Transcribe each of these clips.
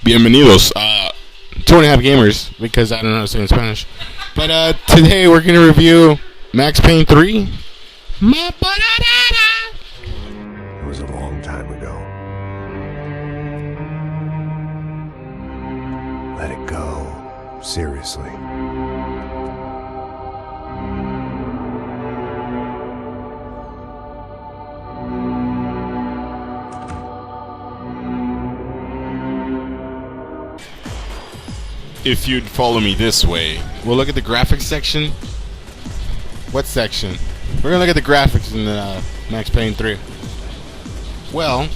Bienvenidos, two and a half gamers, because I don't know how to say in Spanish. But today we're gonna review Max Payne 3. It was a long time ago. Let it go. Seriously. If you'd follow me this way, we'll look at the graphics section. What section? We're gonna look at the graphics in Max Payne 3. Well,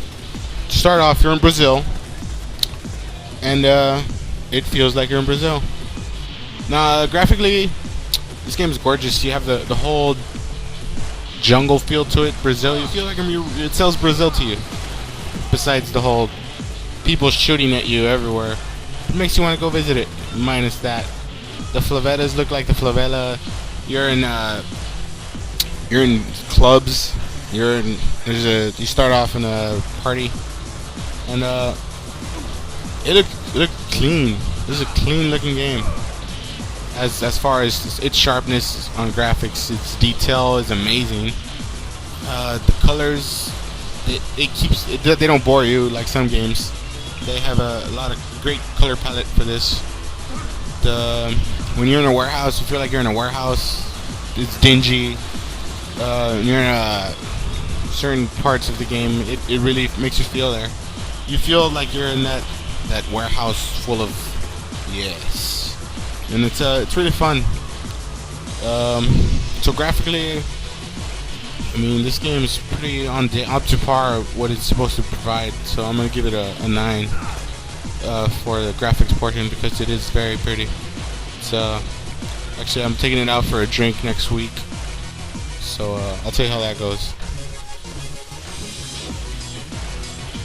to start off, you're in Brazil, and it feels like you're in Brazil. Now, graphically, this game is gorgeous. You have the whole jungle feel to it. Brazil, you feel like it sells Brazil to you. Besides the whole people shooting at you everywhere, it makes you want to go visit it. Minus that, the favelas look like the favela. You're in clubs. You start off in a party, and it looked clean. This is a clean looking game. As far as its sharpness on graphics, its detail is amazing. The colors, they don't bore you like some games. They have a lot of great color palette for this. When you're in a warehouse, you feel like you're in a warehouse. It's dingy. You're in certain parts of the game. It really makes you feel there. You feel like you're in that warehouse full of yes, and it's really fun. So graphically, I mean, this game is pretty up to par of what it's supposed to provide. So I'm gonna give it a 9 for the graphics portion, because it is very pretty. So actually, I'm taking it out for a drink next week. So I'll tell you how that goes.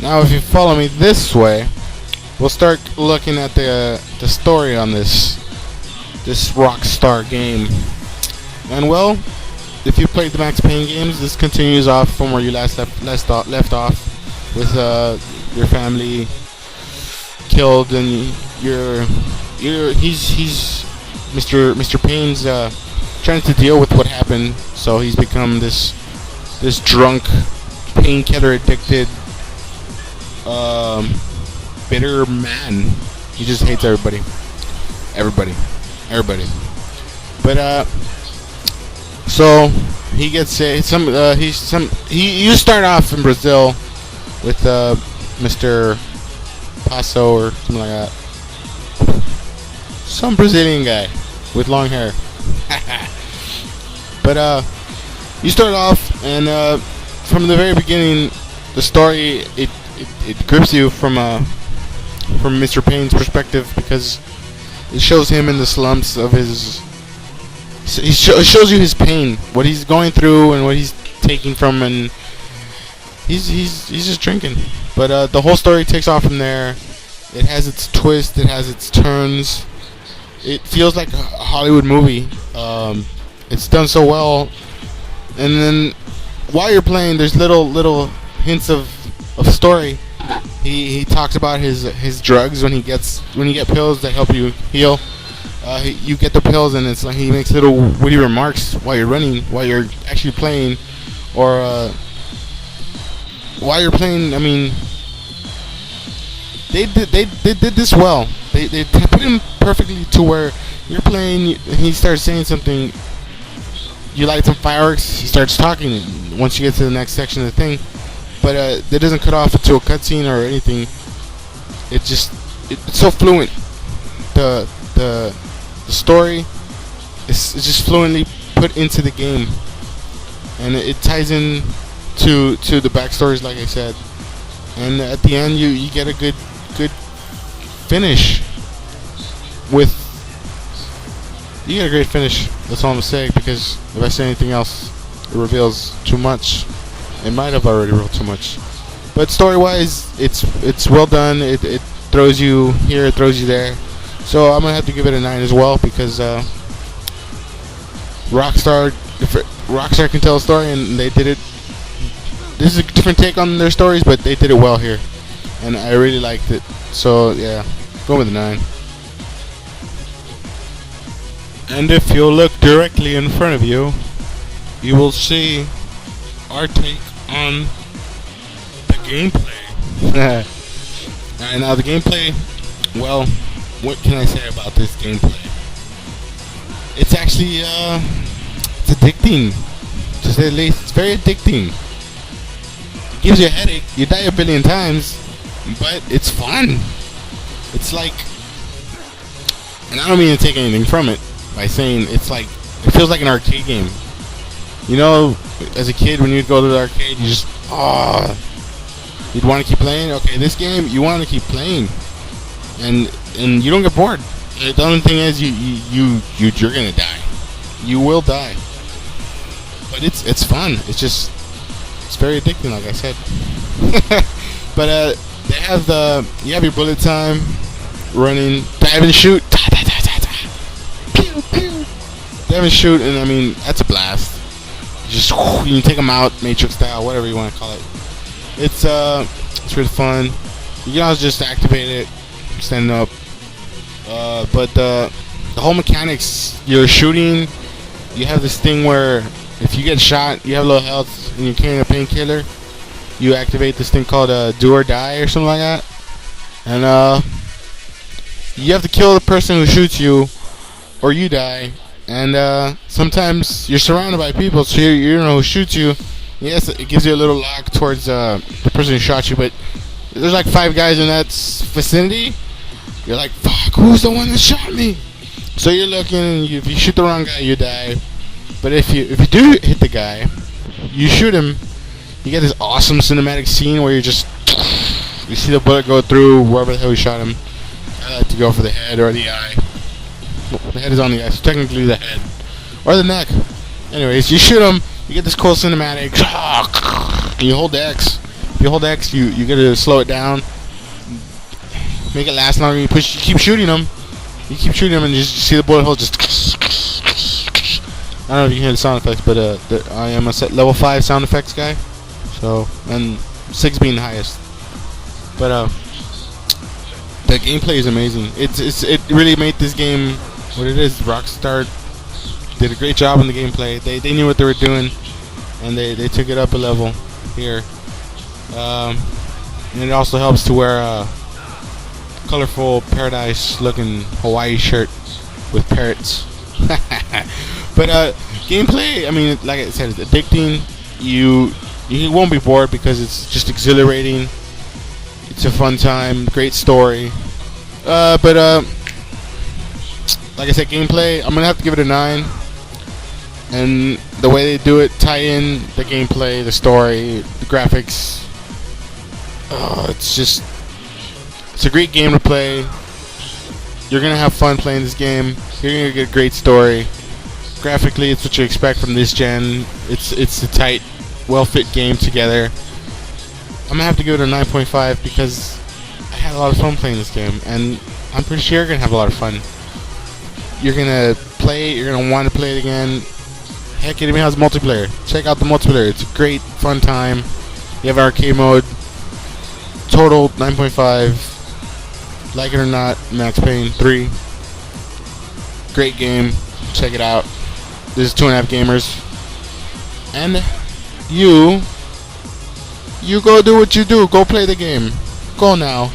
Now, if you follow me this way, we'll start looking at the story on this Rockstar game. And well, if you played the Max Payne games, this continues off from where you left off, with your family killed, and he's Mr. Payne's trying to deal with what happened. So he's become this drunk, painkiller addicted, bitter man. He just hates everybody. But so he gets you start off in Brazil with Mr. Passo or something like that. Some Brazilian guy with long hair. But you start off, and from the very beginning, the story it grips you from Mr. Payne's perspective, because it shows him in the slumps of his. It shows you his pain, what he's going through, and what he's taking from, and he's just drinking. But the whole story takes off from there. It has its twists. It has its turns. It feels like a Hollywood movie. It's done so well. And then while you're playing, there's little hints of story. He talks about his drugs when you get pills that help you heal. You get the pills, and it's like he makes little witty remarks while you're running, while you're actually playing, or while you're playing. I mean, they did this well. They put him perfectly to where you're playing, and he starts saying something. You light some fireworks. He starts talking. Once you get to the next section of the thing, but that doesn't cut off into a cutscene or anything. It's so fluent. The story is just fluently put into the game, and it ties in to the backstories, like I said. And at the end, you get a good finish. with you get a great finish. That's all I'm gonna say, because if I say anything else, it reveals too much. It might have already revealed too much. But story-wise, it's well done. It throws you here, it throws you there. So I'm gonna have to give it a 9 as well, because Rockstar can tell a story, and they did it. This is a different take on their stories, but they did it well here, and I really liked it. So yeah, go with a 9. And if you look directly in front of you, you will see our take on the gameplay. Alright, now the gameplay, well, what can I say about this gameplay? It's actually, it's addicting, to say the least. It's very addicting. It gives you a headache. You die a billion times, but it's fun. It's like, and I don't mean to take anything from it by saying it's like, it feels like an arcade game. You know, as a kid when you'd go to the arcade, you just, you'd want to keep playing. Okay, this game, you want to keep playing, and you don't get bored. The only thing is, you're gonna die. You will die. But it's fun. It's very addicting, like I said. But they have you have your bullet time, running, dive and shoot, pew pew, dive and shoot, and I mean that's a blast. You can take them out, Matrix style, whatever you want to call it. It's really fun. You can always just activate it, stand up. But the whole mechanics, you're shooting. You have this thing where if you get shot, you have low health, and you're carrying a painkiller. You activate this thing called Do or Die or something like that, and you have to kill the person who shoots you, or you die. And sometimes you're surrounded by people, so you don't know who shoots you. Yes, it gives you a little lock towards the person who shot you, but there's like 5 guys in that vicinity. You're like, fuck, who's the one that shot me? So you're looking, and if you shoot the wrong guy, you die. But if you do hit the guy, you shoot him, you get this awesome cinematic scene where you see the bullet go through wherever the hell you shot him. I like to go for the head or the eye. The head is on the eye, so technically the head. Or the neck. Anyways, you shoot him, you get this cool cinematic, and you hold X. If you hold X, you get to slow it down, make it last longer. You keep shooting them. You keep shooting them, and you just see the bullet hole just. I don't know if you can hear the sound effects, but I am a level 5 sound effects guy. So, and 6 being the highest. But the gameplay is amazing. It really made this game what it is. Rockstar did a great job on the gameplay. They knew what they were doing, and they took it up a level here. And it also helps to wear a colorful paradise-looking Hawaii shirt with parrots. But gameplay, I mean, like I said, it's addicting. You won't be bored because it's just exhilarating. It's a fun time, great story. But like I said, gameplay, I'm gonna have to give it a 9. And the way they do it, tie in the gameplay, the story, the graphics. It's a great game to play. You're gonna have fun playing this game. You're gonna get a great story. Graphically, it's what you expect from this gen. It's a tight, well-fit game together. I'm gonna have to give it a 9.5 because I had a lot of fun playing this game, and I'm pretty sure you're gonna have a lot of fun. You're gonna play it, you're gonna want to play it again. Heck, it even has multiplayer. Check out the multiplayer. It's a great, fun time. You have arcade mode. Total 9.5. Like it or not, Max Payne 3. Great game. Check it out. This is 2.5 Gamers. And you go do what you do. Go play the game. Go now.